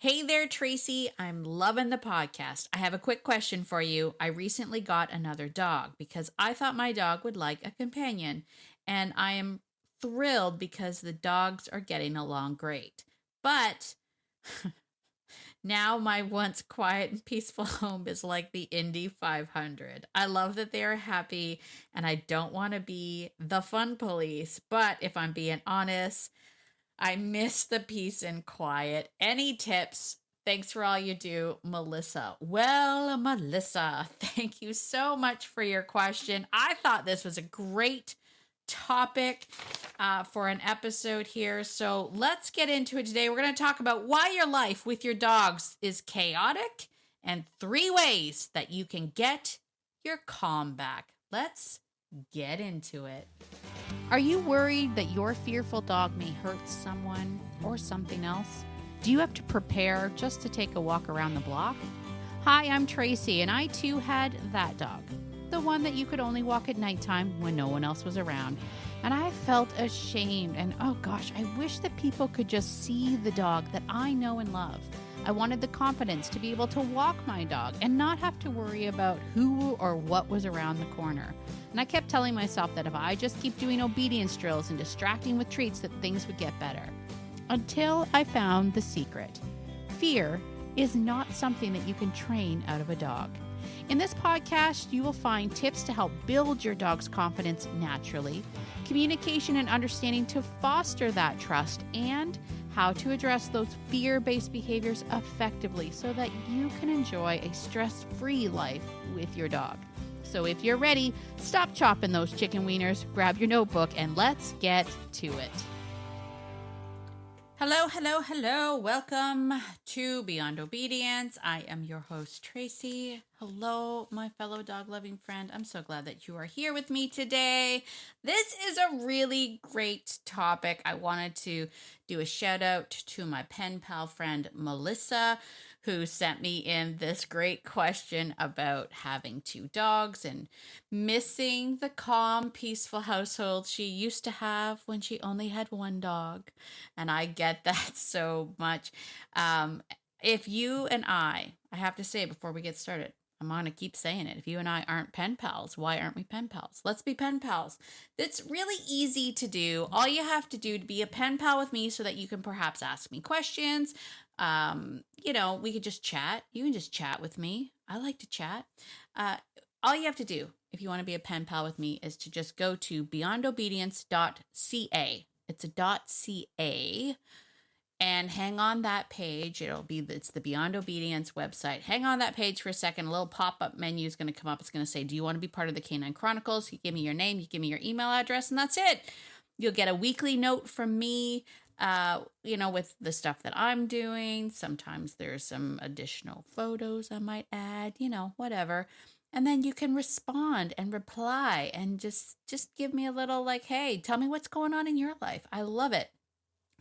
Hey there, Tracy. I'm loving the podcast. I have a quick question for you. I recently got another dog because I thought my dog would like a companion, and I am thrilled because the dogs are getting along great. But now my once quiet and peaceful home is like the Indy 500. I love that they are happy, and I don't want to be the fun police, but if I'm being honest, I miss the peace and quiet. Any tips? Thanks for all you do, Melissa. Well, Melissa, thank you so much for your question. I thought this was a great topic for an episode here. So let's get into it today. We're going to talk about why your life with your dogs is chaotic and 3 ways that you can get your calm back. Let's get into it. Are you worried that your fearful dog may hurt someone or something else? Do you have to prepare just to take a walk around the block? Hi, I'm Tracy, and I too had that dog. The one that you could only walk at nighttime when no one else was around. And I felt ashamed, and oh gosh, I wish that people could just see the dog that I know and love. I wanted the confidence to be able to walk my dog and not have to worry about who or what was around the corner. And I kept telling myself that if I just keep doing obedience drills and distracting with treats, that things would get better. Until I found the secret. Fear is not something that you can train out of a dog. In this podcast, you will find tips to help build your dog's confidence naturally, communication and understanding to foster that trust, and how to address those fear-based behaviors effectively so that you can enjoy a stress-free life with your dog. So if you're ready, stop chopping those chicken wieners, grab your notebook, and let's get to it. Hello. Welcome to Beyond Obedience. I am your host, Tracy. Hello, my fellow dog-loving friend. I'm so glad that you are here with me today. This is a really great topic. I wanted to do a shout out to my pen pal friend, Melissa, who sent me in this great question about having 2 dogs and missing the calm, peaceful household she used to have when she only had 1 dog. And I get that so much. If you and I have to say before we get started, I'm going to keep saying it. If you and I aren't pen pals, why aren't we pen pals? Let's be pen pals. It's really easy to do. All you have to do to be a pen pal with me so that you can perhaps ask me questions. We could just chat. You can just chat with me. I like to chat. All you have to do if you want to be a pen pal with me is to just go to beyondobedience.ca. It's a .ca. And hang on that page. It's the Beyond Obedience website. Hang on that page for a second. A little pop-up menu is going to come up. It's going to say, do you want to be part of the Canine Chronicles? You give me your name, you give me your email address, and that's it. You'll get a weekly note from me, with the stuff that I'm doing. Sometimes there's some additional photos I might add, whatever. And then you can respond and reply and just give me a little hey, tell me what's going on in your life. I love it.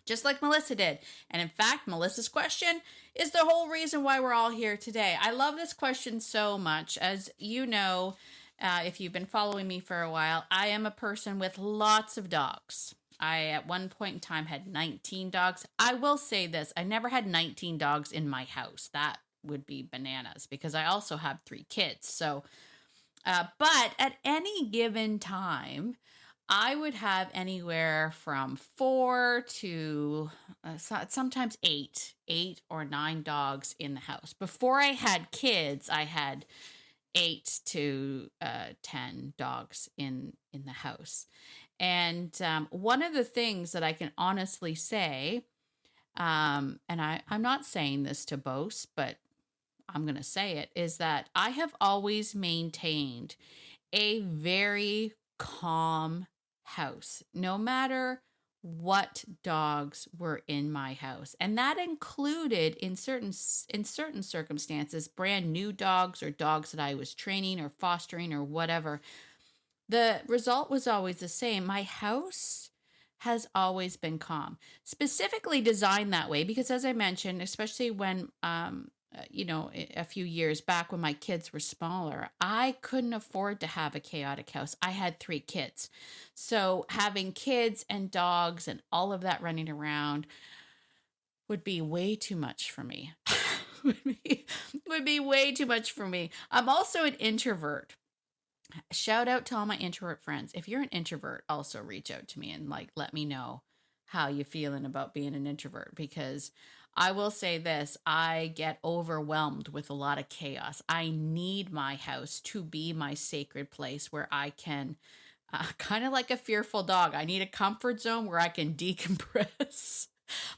Just like Melissa did. And in fact, Melissa's question is the whole reason why we're all here today. I love this question so much. As you know, if you've been following me for a while, I am a person with lots of dogs. I, at one point in time, had 19 dogs. I will say this, I never had 19 dogs in my house. That would be bananas because I also have 3 kids. So, but at any given time, I would have anywhere from 4 to sometimes 8 or 9 dogs in the house. Before I had kids, I had 8 to 10 dogs in the house. And one of the things that I can honestly say, and I'm not saying this to boast, but I'm going to say it, is that I have always maintained a very calm house, no matter what dogs were in my house. And that included in certain circumstances, brand new dogs or dogs that I was training or fostering or whatever. The result was always the same. My house has always been calm, specifically designed that way because, as I mentioned, especially when a few years back when my kids were smaller, I couldn't afford to have a chaotic house. I had 3 kids. So having kids and dogs and all of that running around would be way too much for me. would be would be way too much for me. I'm also an introvert. Shout out to all my introvert friends. If you're an introvert, also reach out to me and like let me know how you feeling about being an introvert, because I will say this, I get overwhelmed with a lot of chaos. I need my house to be my sacred place where I can kind of like a fearful dog. I need a comfort zone where I can decompress.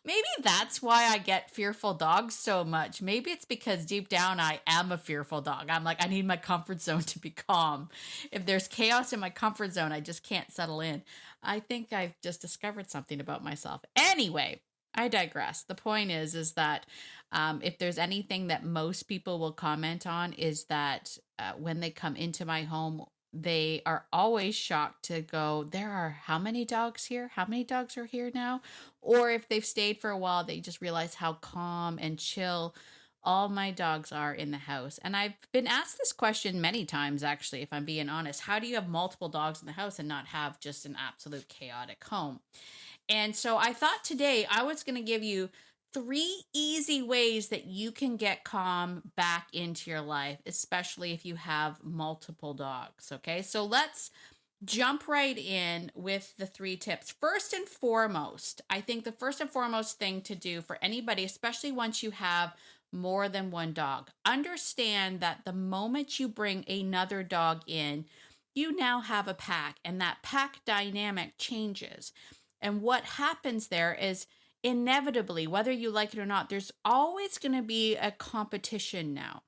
Maybe that's why I get fearful dogs so much. Maybe it's because deep down I am a fearful dog. I'm like, I need my comfort zone to be calm. If there's chaos in my comfort zone, I just can't settle in. I think I've just discovered something about myself. Anyway, I digress. The point is that if there's anything that most people will comment on is that when they come into my home, they are always shocked to go, there are how many dogs here? How many dogs are here now? Or if they've stayed for a while, they just realize how calm and chill all my dogs are in the house. And I've been asked this question many times, actually, if I'm being honest. How do you have multiple dogs in the house and not have just an absolute chaotic home? And so I thought today I was going to give you 3 easy ways that you can get calm back into your life, especially if you have multiple dogs. Okay, so let's jump right in with the 3 tips. First and foremost, I think the first and foremost thing to do for anybody, especially once you have more than one dog, understand that the moment you bring another dog in, you now have a pack, and that pack dynamic changes. And what happens there is inevitably, whether you like it or not, there's always going to be a competition now.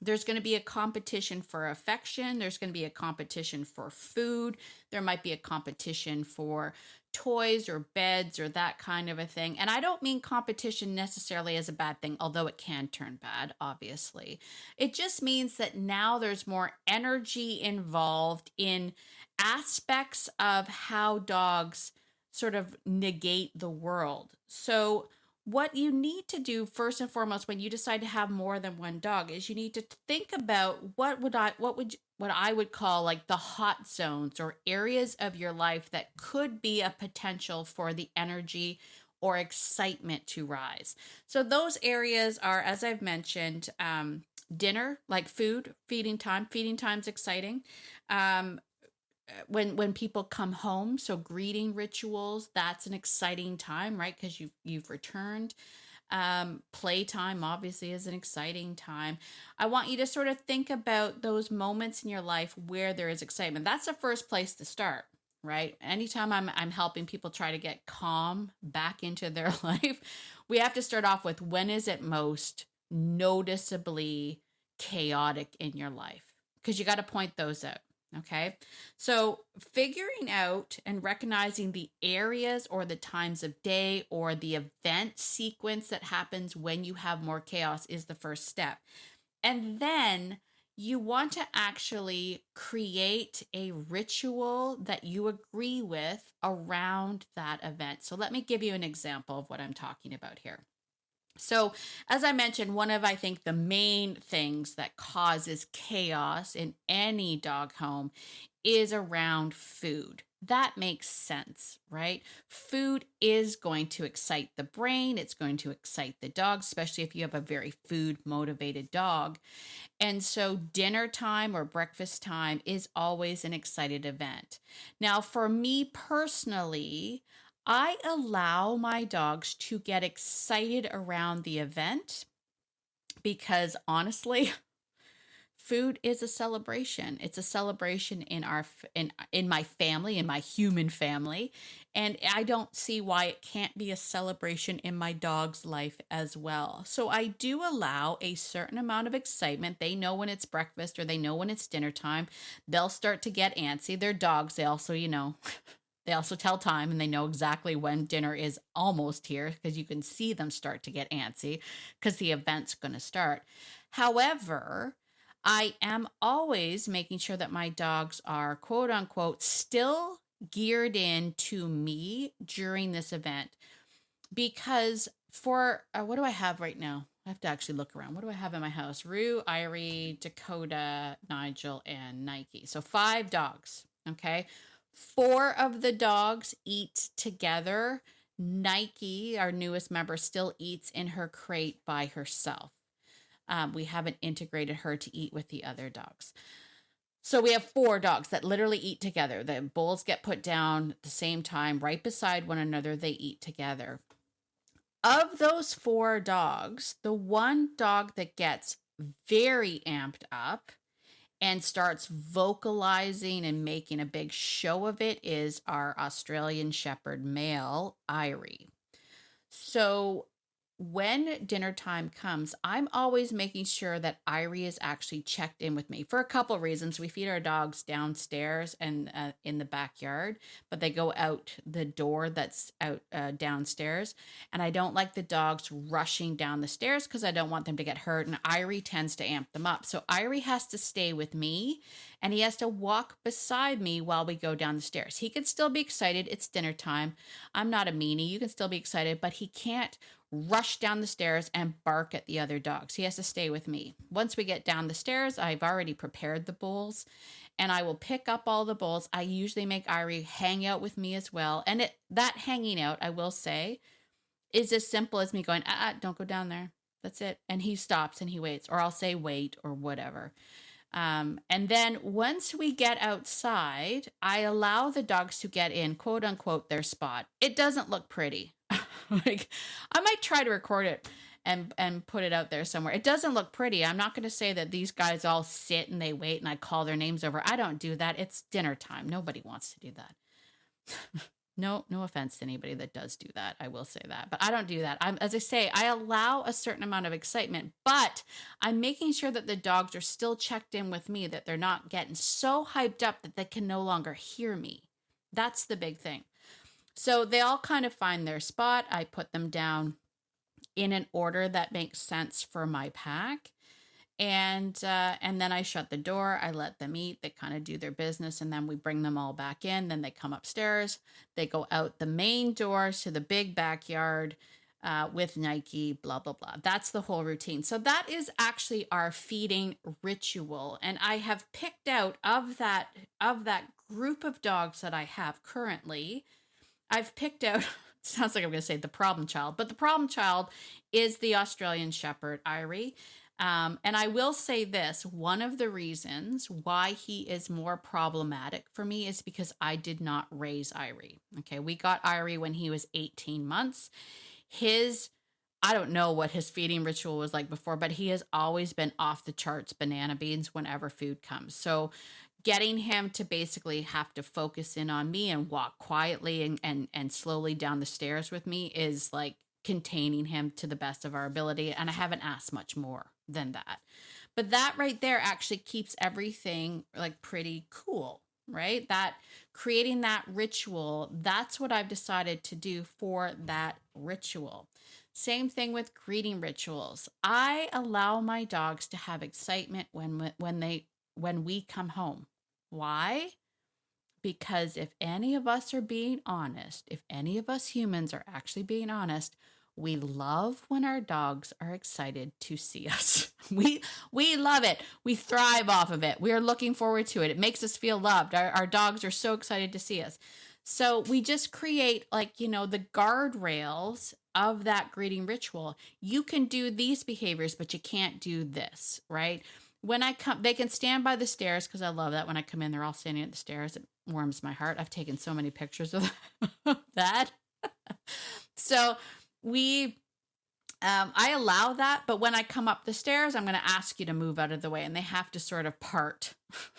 There's going to be a competition for affection. There's going to be a competition for food. There might be a competition for toys or beds or that kind of a thing. And I don't mean competition necessarily as a bad thing, although it can turn bad, obviously. It just means that now there's more energy involved in aspects of how dogs sort of negate the world. So what you need to do first and foremost when you decide to have more than one dog is you need to think about what I would call like the hot zones or areas of your life that could be a potential for the energy or excitement to rise. So those areas are, as I've mentioned, dinner, like food, feeding time. Feeding time's exciting. When people come home, so greeting rituals, that's an exciting time, right? Because you've returned. Playtime obviously is an exciting time. I want you to sort of think about those moments in your life where there is excitement. That's the first place to start, right? Anytime I'm helping people try to get calm back into their life, we have to start off with, when is it most noticeably chaotic in your life? Because you got to point those out. Okay, so figuring out and recognizing the areas or the times of day or the event sequence that happens when you have more chaos is the first step. And then you want to actually create a ritual that you agree with around that event. So let me give you an example of what I'm talking about here. So, as I mentioned, one of, I think, the main things that causes chaos in any dog home is around food. That makes sense, right? Food is going to excite the brain. It's going to excite the dog, especially if you have a very food motivated dog. And so dinner time or breakfast time is always an excited event. Now, for me personally, I allow my dogs to get excited around the event because honestly, food is a celebration. It's a celebration in my family, in my human family, and I don't see why it can't be a celebration in my dog's life as well. So I do allow a certain amount of excitement. They know when it's breakfast or they know when it's dinner time. They'll start to get antsy. They're dogs. They also, they also tell time and they know exactly when dinner is almost here because you can see them start to get antsy because the event's going to start. However, I am always making sure that my dogs are quote unquote still geared in to me during this event because for what do I have right now? I have to actually look around. What do I have in my house? Rue, Irie, Dakota, Nigel, and Nike. So 5 dogs. Okay. 4 of the dogs eat together Nike, our newest member, still eats in her crate by herself. We haven't integrated her to eat with the other dogs. So we have 4 dogs that literally eat together. The bowls get put down at the same time, right beside one another. They eat together. Of those 4 dogs, the one dog that gets very amped up and starts vocalizing and making a big show of it is our Australian Shepherd male, Irie. So when dinner time comes, I'm always making sure that Irie is actually checked in with me for a couple of reasons. We feed our dogs downstairs and in the backyard, but they go out the door that's out downstairs. And I don't like the dogs rushing down the stairs because I don't want them to get hurt. And Irie tends to amp them up. So Irie has to stay with me and he has to walk beside me while we go down the stairs. He can still be excited. It's dinner time. I'm not a meanie. You can still be excited, but he can't rush down the stairs and bark at the other dogs. He has to stay with me. Once we get down the stairs, I've already prepared the bowls and I will pick up all the bowls. I usually make Irie hang out with me as well. And that hanging out, I will say, is as simple as me going, don't go down there. That's it. And he stops and he waits, or I'll say wait or whatever. And then once we get outside, I allow the dogs to get in, quote unquote, their spot. It doesn't look pretty. Like, I might try to record it and put it out there somewhere. It doesn't look pretty. I'm not going to say that these guys all sit and they wait and I call their names over. I don't do that. It's dinner time. Nobody wants to do that. No offense to anybody that does do that. I will say that, but I don't do that. As I say, I allow a certain amount of excitement, but I'm making sure that the dogs are still checked in with me, that they're not getting so hyped up that they can no longer hear me. That's the big thing. So they all kind of find their spot. I put them down in an order that makes sense for my pack. And then I shut the door. I let them eat. They kind of do their business. And then we bring them all back in. Then they come upstairs. They go out the main door to the big backyard with Nike, blah, blah, blah. That's the whole routine. So that is actually our feeding ritual. And I have picked out of that group of dogs that I have currently, I've picked out, sounds like I'm going to say the problem child, but the problem child is the Australian Shepherd, Irie. And I will say this, one of the reasons why he is more problematic for me is because I did not raise Irie. Okay, we got Irie when he was 18 months. I don't know what his feeding ritual was like before, but he has always been off the charts banana beans whenever food comes. So getting him to basically have to focus in on me and walk quietly and slowly down the stairs with me is like containing him to the best of our ability. And I haven't asked much more than that. But that right there actually keeps everything like pretty cool, right? That creating that ritual, that's what I've decided to do for that ritual. Same thing with greeting rituals. I allow my dogs to have excitement when we come home. Why? Because if any of us are being honest, if any of us humans are actually being honest, we love when our dogs are excited to see us. We love it. We thrive off of it. We are looking forward to it. It makes us feel loved. Our dogs are so excited to see us. So we just create the guardrails of that greeting ritual. You can do these behaviors, but you can't do this, right? When I come, they can stand by the stairs because I love that. When I come in, they're all standing at the stairs. It warms my heart. I've taken so many pictures of that. So I allow that, but when I come up the stairs, I'm going to ask you to move out of the way, and they have to sort of part.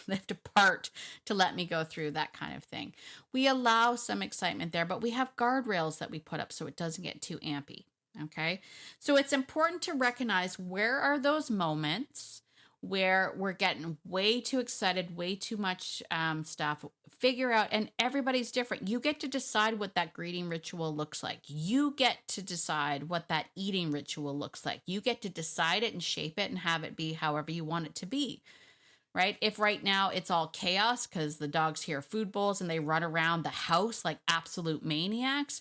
They have to part to let me go through, that kind of thing. We allow some excitement there, but we have guardrails that we put up so it doesn't get too ampy. Okay. So it's important to recognize where are those moments where we're getting way too excited, way too much stuff. Figure out, and everybody's different. You get to decide what that greeting ritual looks like. You get to decide what that eating ritual looks like. You get to decide it and shape it and have it be however you want it to be, right? If right now it's all chaos because the dogs hear food bowls and they run around the house like absolute maniacs,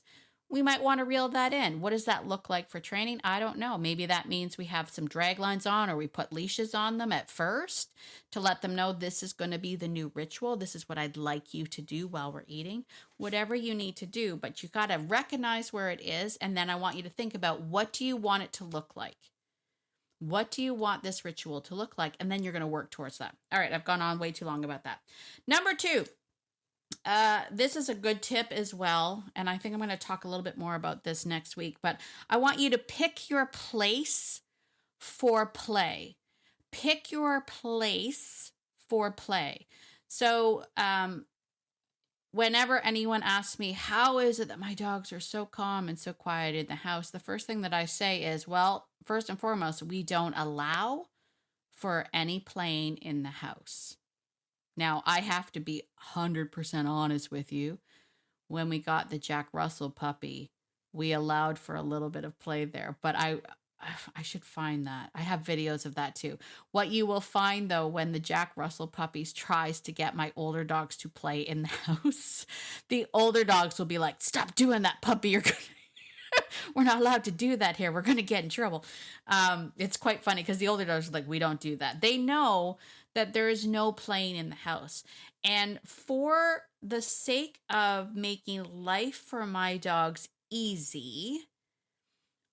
we might want to reel that in. What does that look like for training? I don't know. Maybe that means we have some drag lines on, or we put leashes on them at first to let them know this is going to be the new ritual. This is what I'd like you to do while we're eating. Whatever you need to do, but you got to recognize where it is. And then I want you to think about, what do you want it to look like? What do you want this ritual to look like? And then you're going to work towards that. All right, I've gone on way too long about that. Number 2. This is a good tip as well, and I think I'm going to talk a little bit more about this next week, but I want you to pick your place for play. Pick your place for play. So, whenever anyone asks me, how is it that my dogs are so calm and so quiet in the house? The first thing that I say is, well, first and foremost, we don't allow for any playing in the house. Now, I have to be 100% honest with you. When we got the Jack Russell puppy, we allowed for a little bit of play there, but I should find that. I have videos of that too. What you will find though, when the Jack Russell puppies tries to get my older dogs to play in the house, the older dogs will be like, stop doing that, puppy. You're gonna we're not allowed to do that here. We're going to get in trouble. It's quite funny because the older dogs are like, we don't do that. They know that there is no playing in the house. And for the sake of making life for my dogs easy,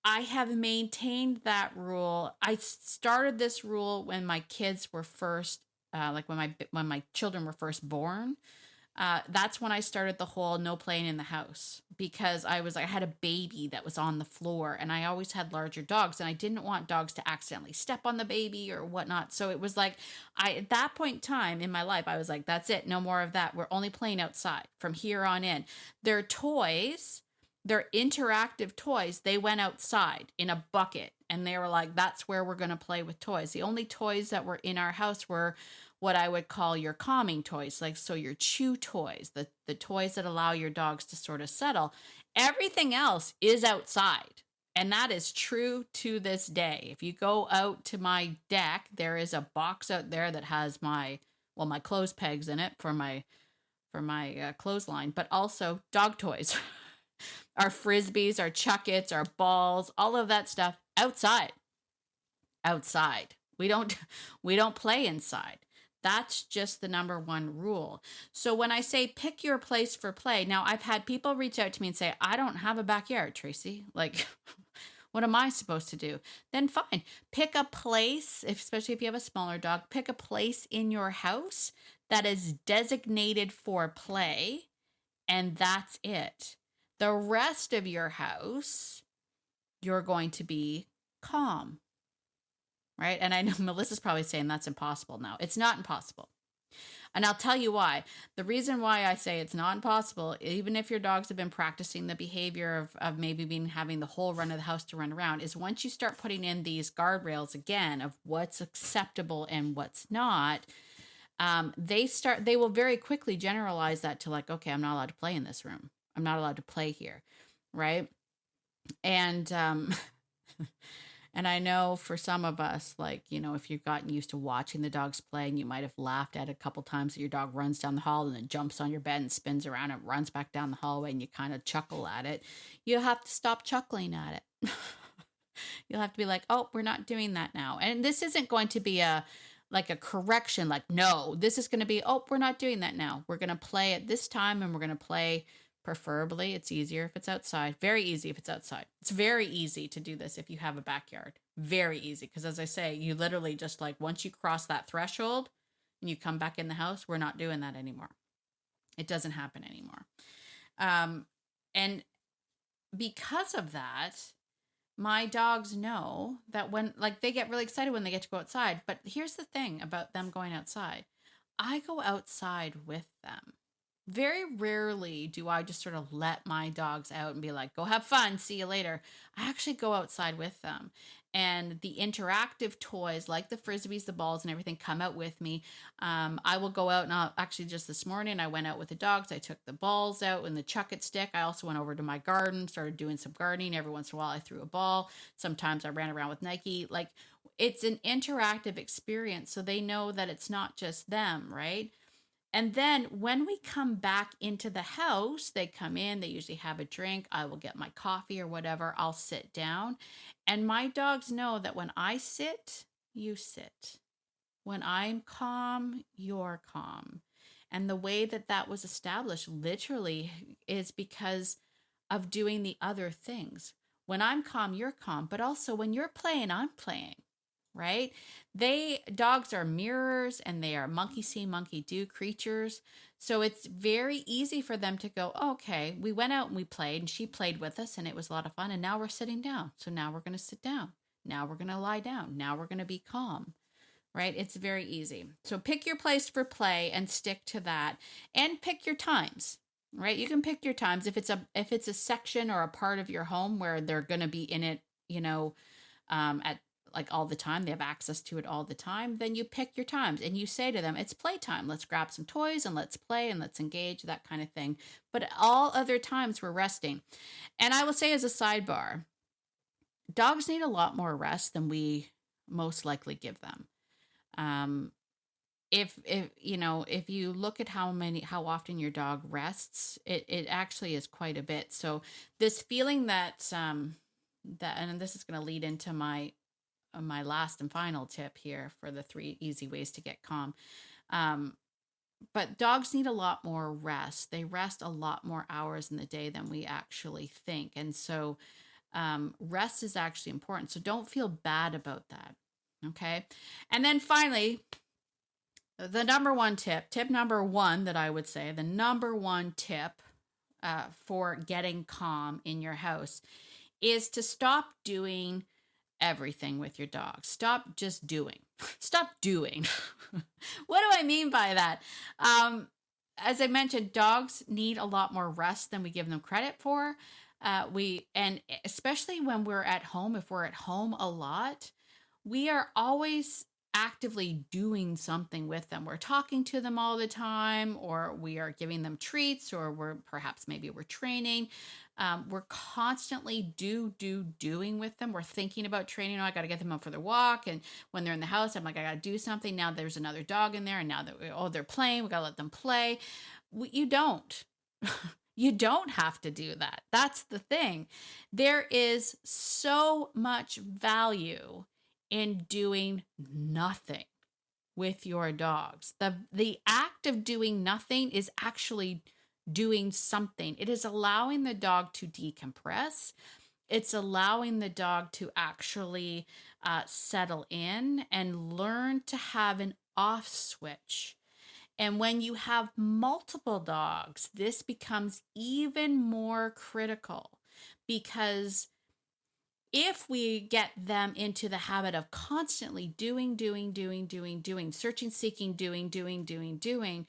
I have maintained that rule. I started this rule when my kids were first, like when my children were first born. That's when I started the whole no playing in the house, because I had a baby that was on the floor, and I always had larger dogs, and I didn't want dogs to accidentally step on the baby or whatnot. So it was like, at that point in time in my life, I was like, that's it. No more of that. We're only playing outside from here on in. Their toys, their interactive toys, they went outside in a bucket, and they were like, that's where we're going to play with toys. The only toys that were in our house were what I would call your calming toys, like so your chew toys, the toys that allow your dogs to sort of settle. Everything else is outside. And that is true to this day. If you go out to my deck, there is a box out there that has my clothes pegs in it for my clothesline, but also dog toys. Our frisbees, our chuckets, our balls, all of that stuff outside. Outside. We don't play inside. That's just the number one rule. So when I say pick your place for play, now I've had people reach out to me and say, I don't have a backyard, Tracy. Like, what am I supposed to do? Then fine. Pick a place, especially if you have a smaller dog, pick a place in your house that is designated for play, and that's it. The rest of your house, you're going to be calm. Right? And I know Melissa's probably saying that's impossible now. It's not impossible. And I'll tell you why. The reason why I say it's not impossible, even if your dogs have been practicing the behavior of maybe having the whole run of the house to run around, is once you start putting in these guardrails again of what's acceptable and what's not, they will very quickly generalize that to like, okay, I'm not allowed to play in this room. I'm not allowed to play here. Right? And, and I know for some of us, like, if you've gotten used to watching the dogs play, and you might have laughed at it a couple times that your dog runs down the hall and then jumps on your bed and spins around and runs back down the hallway, and you kind of chuckle at it. You have to stop chuckling at it. You'll have to be like, oh, we're not doing that now. And this isn't going to be a correction. Like, no, this is going to be, oh, we're not doing that now. We're going to play at this time, and we're going to play. Preferably, it's easier if it's outside. Very easy if it's outside. It's very easy to do this if you have a backyard. Very easy. Because as I say, you literally just once you cross that threshold and you come back in the house, we're not doing that anymore. It doesn't happen anymore. And because of that, my dogs know that when, they get really excited when they get to go outside. But here's the thing about them going outside. I go outside with them. Very rarely do I just sort of let my dogs out and be like, go have fun, see you later. I actually go outside with them. And the interactive toys, like the frisbees, the balls, and everything, come out with me. I will go out, and actually just this morning, I went out with the dogs. I took the balls out and the chuck-it stick. I also went over to my garden, started doing some gardening. Every once in a while, I threw a ball. Sometimes I ran around with Nike. It's an interactive experience, so they know that it's not just them, right? And then when we come back into the house, they come in, they usually have a drink. I will get my coffee or whatever. I'll sit down. And my dogs know that when I sit, you sit. When I'm calm, you're calm. And the way that that was established literally is because of doing the other things. When I'm calm, you're calm. But also when you're playing, I'm playing, right? Dogs are mirrors and they are monkey see, monkey do creatures. So it's very easy for them to go, oh, okay, we went out and we played and she played with us and it was a lot of fun. And now we're sitting down. So now we're going to sit down. Now we're going to lie down. Now we're going to be calm, right? It's very easy. So pick your place for play and stick to that, and pick your times, right? You can pick your times. If it's a section or a part of your home where they're going to be in it, at like all the time, they have access to it all the time, then you pick your times and you say to them, it's playtime. Let's grab some toys and let's play and let's engage, that kind of thing. But all other times we're resting. And I will say as a sidebar, dogs need a lot more rest than we most likely give them. If you look at how often your dog rests, it actually is quite a bit. So this feeling and this is going to lead into my last and final tip here for the 3 easy ways to get calm. But dogs need a lot more rest. They rest a lot more hours in the day than we actually think. And so rest is actually important. So don't feel bad about that. Okay. And then finally, the number one tip number one that I would say, the number one tip for getting calm in your house is to stop doing everything with your dog. Stop just doing. Stop doing. What do I mean by that? As I mentioned, dogs need a lot more rest than we give them credit for. And especially when we're at home, if we're at home a lot, we are always actively doing something with them. We're talking to them all the time, or we are giving them treats, or maybe we're training. We're constantly doing with them. We're thinking about training. Oh, I got to get them out for their walk. And when they're in the house, I'm like, I got to do something. Now there's another dog in there. And now they're playing. We got to let them play. You don't. You don't have to do that. That's the thing. There is so much value in doing nothing with your dogs. The act of doing nothing is actually doing something. It is allowing the dog to decompress. It's allowing the dog to actually settle in and learn to have an off switch. And when you have multiple dogs, this becomes even more critical, because if we get them into the habit of constantly doing, searching, seeking, doing,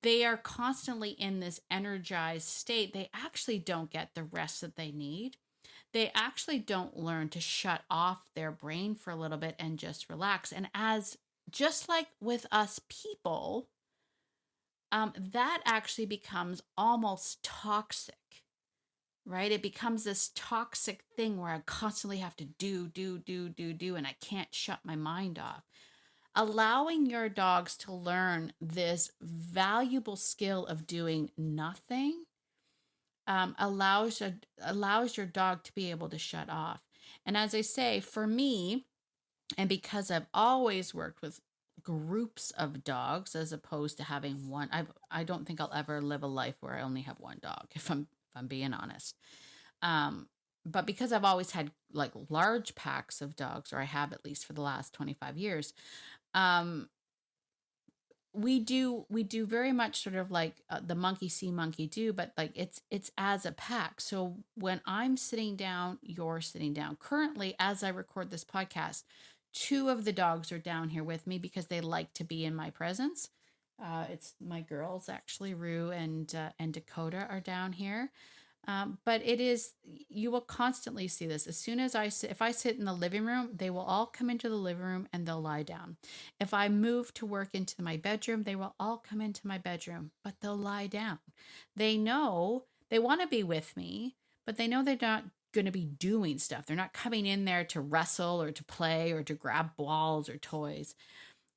they are constantly in this energized state. They actually don't get the rest that they need. They actually don't learn to shut off their brain for a little bit and just relax. And just like with us people, that actually becomes almost toxic, right? It becomes this toxic thing where I constantly have to do, and I can't shut my mind off. Allowing your dogs to learn this valuable skill of doing nothing allows your dog to be able to shut off. And as I say, for me, and because I've always worked with groups of dogs as opposed to having one, I don't think I'll ever live a life where I only have one dog, if I'm being honest. But because I've always had like large packs of dogs, or I have at least for the last 25 years, we do very much sort of like the monkey see, monkey do, but like it's as a pack. So when I'm sitting down, you're sitting down. Currently, as I record this podcast, 2 of the dogs are down here with me because they like to be in my presence. It's my girls, actually. Rue and Dakota are down here. But you will constantly see this. As soon as if I sit in the living room, they will all come into the living room and they'll lie down. If I move to work into my bedroom, they will all come into my bedroom, but they'll lie down. They know they want to be with me, but they know they're not going to be doing stuff. They're not coming in there to wrestle or to play or to grab balls or toys.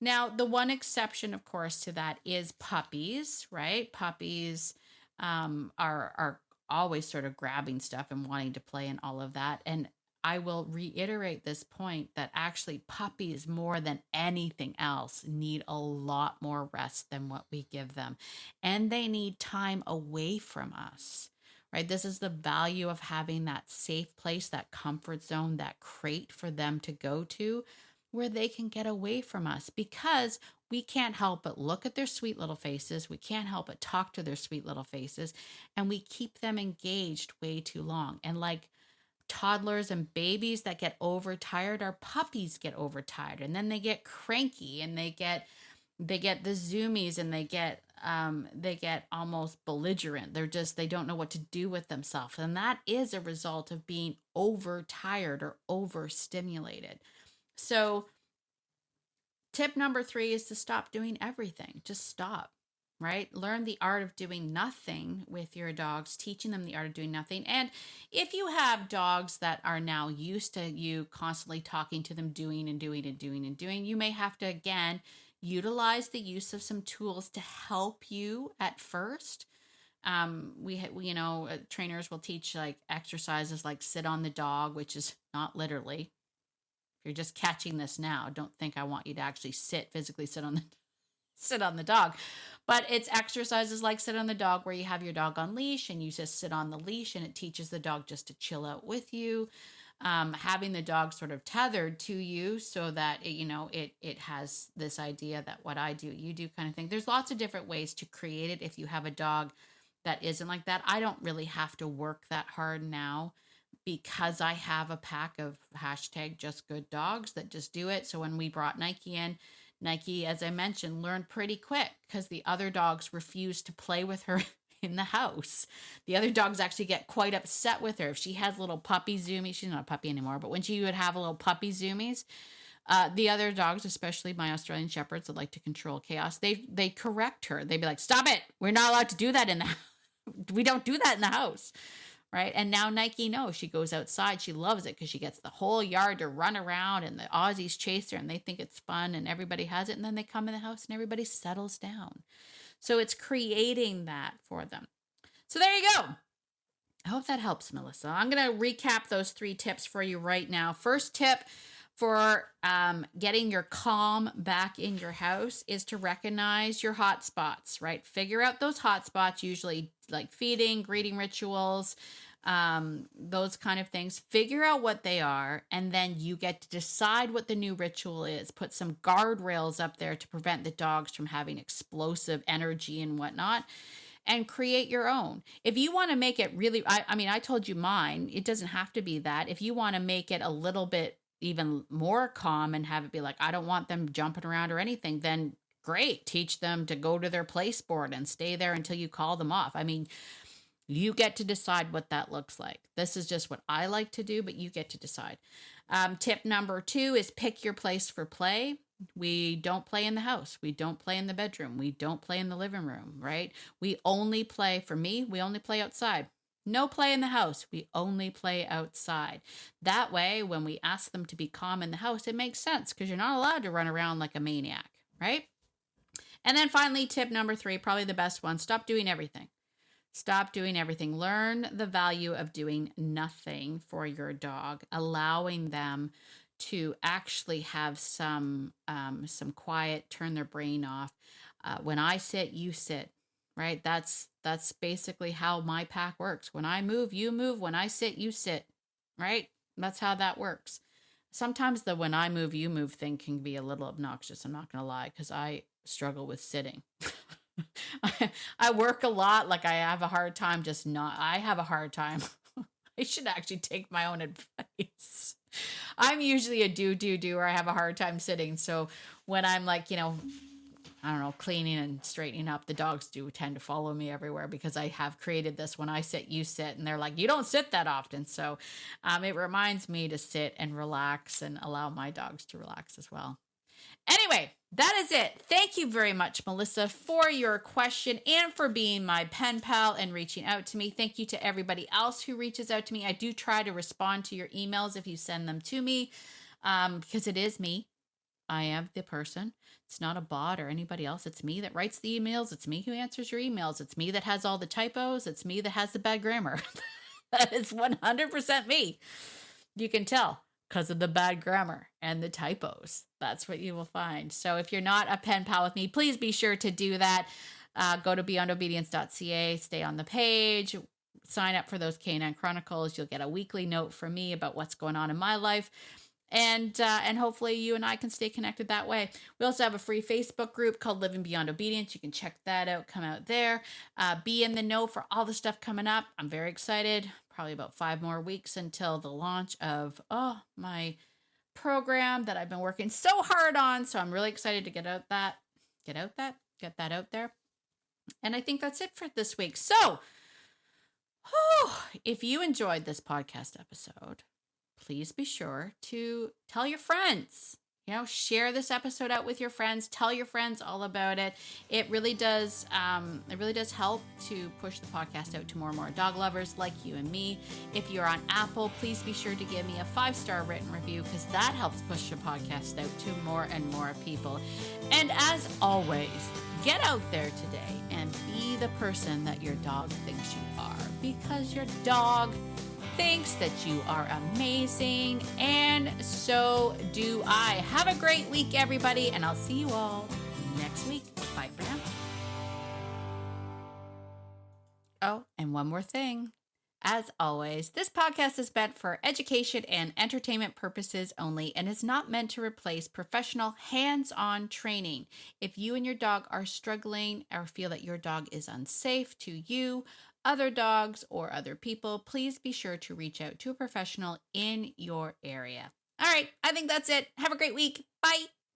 Now, the one exception, of course, to that is puppies, right? Puppies are always sort of grabbing stuff and wanting to play and all of that. And I will reiterate this point that actually puppies, more than anything else, need a lot more rest than what we give them. And they need time away from us, right? This is the value of having that safe place, that comfort zone, that crate for them to go to where they can get away from us, because we can't help but look at their sweet little faces. We can't help but talk to their sweet little faces, and we keep them engaged way too long. And like toddlers and babies that get overtired, our puppies get overtired, and then they get cranky, and they get the zoomies, and they get almost belligerent. They don't know what to do with themselves, and that is a result of being overtired or overstimulated. So tip number 3 is to stop doing everything. Just stop, right? Learn the art of doing nothing with your dogs, teaching them the art of doing nothing. And if you have dogs that are now used to you constantly talking to them, doing and doing and doing and doing, you may have to, again, utilize the use of some tools to help you at first. Trainers will teach like exercises like sit on the dog, which is not literally. You're just catching this now. Don't think I want you to actually physically sit on the dog. But it's exercises like sit on the dog where you have your dog on leash and you just sit on the leash, and it teaches the dog just to chill out with you. Having the dog sort of tethered to you so that it has this idea that what I do, you do kind of thing. There's lots of different ways to create it if you have a dog that isn't like that. I don't really have to work that hard now, because I have a pack of #JustGoodDogs that just do it. So when we brought Nike in, Nike, as I mentioned, learned pretty quick because the other dogs refused to play with her in the house. The other dogs actually get quite upset with her. If she has little puppy zoomies, she's not a puppy anymore, but when she would have a little puppy zoomies, the other dogs, especially my Australian Shepherds that like to control chaos, they correct her. They'd be like, stop it. We're not allowed to do that in the house. We don't do that in the house. Right. And now Nike knows she goes outside. She loves it because she gets the whole yard to run around, and the Aussies chase her and they think it's fun and everybody has it. And then they come in the house and everybody settles down. So it's creating that for them. So there you go. I hope that helps, Melissa. I'm going to recap those 3 tips for you right now. First tip for getting your calm back in your house is to recognize your hot spots, right? Figure out those hot spots, usually like feeding, greeting rituals, those kind of things. Figure out what they are, and then you get to decide what the new ritual is. Put some guardrails up there to prevent the dogs from having explosive energy and whatnot, and create your own. If you want to make it really, I told you mine, it doesn't have to be that. If you want to make it a little bit even more calm and have it be like, I don't want them jumping around or anything, then great. Teach them to go to their place board and stay there until you call them off. I mean, you get to decide what that looks like. This is just what I like to do, but you get to decide. Tip number 2 is pick your place for play. We don't play in the house. We don't play in the bedroom. We don't play in the living room, right? We only play outside. No play in the house. We only play outside. That way, when we ask them to be calm in the house, it makes sense because you're not allowed to run around like a maniac, right? And then finally, tip number 3, probably the best one, stop doing everything. Stop doing everything. Learn the value of doing nothing for your dog, allowing them to actually have some quiet, turn their brain off. When I sit, you sit. Right? That's basically how my pack works. When I move, you move. When I sit, you sit. Right? That's how that works. Sometimes the when I move, you move thing can be a little obnoxious. I'm not going to lie, because I struggle with sitting. I work a lot. Like I have a hard time I have a hard time. I should actually take my own advice. I'm usually a do, or I have a hard time sitting. So when I'm like, I don't know, cleaning and straightening up, the dogs do tend to follow me everywhere because I have created this when I sit, you sit, and they're like, you don't sit that often. So it reminds me to sit and relax and allow my dogs to relax as well. Anyway, that is it. Thank you very much, Melissa, for your question and for being my pen pal and reaching out to me. Thank you to everybody else who reaches out to me. I do try to respond to your emails if you send them to me, because it is me. I am the person. It's not a bot or anybody else. It's me that writes the emails. It's me who answers your emails. It's me that has all the typos. It's me that has the bad grammar. That is 100% me. You can tell because of the bad grammar and the typos. That's what you will find. So if you're not a pen pal with me, please be sure to do that. Go to beyondobedience.ca, stay on the page, sign up for those Canine Chronicles. You'll get a weekly note from me about what's going on in my life. And hopefully you and I can stay connected that way. We also have a free Facebook group called Living Beyond Obedience. You can check that out, come out there, be in the know for all the stuff coming up. I'm very excited. Probably about 5 more weeks until the launch of my program that I've been working so hard on. So I'm really excited to get that out there. And I think that's it for this week. So, if you enjoyed this podcast episode, please be sure to tell your friends, share this episode out with your friends, tell your friends all about it. It really does help to push the podcast out to more and more dog lovers like you and me. If you're on Apple, please be sure to give me a 5-star written review because that helps push the podcast out to more and more people. And as always, get out there today and be the person that your dog thinks you are, because your dog thinks that you are amazing, and so do I. Have a great week, everybody, and I'll see you all next week. Bye for now. Oh, and one more thing. As always, this podcast is meant for education and entertainment purposes only and is not meant to replace professional hands-on training. If you and your dog are struggling or feel that your dog is unsafe to you, other dogs, or other people, please be sure to reach out to a professional in your area. All right, I think that's it. Have a great week. Bye.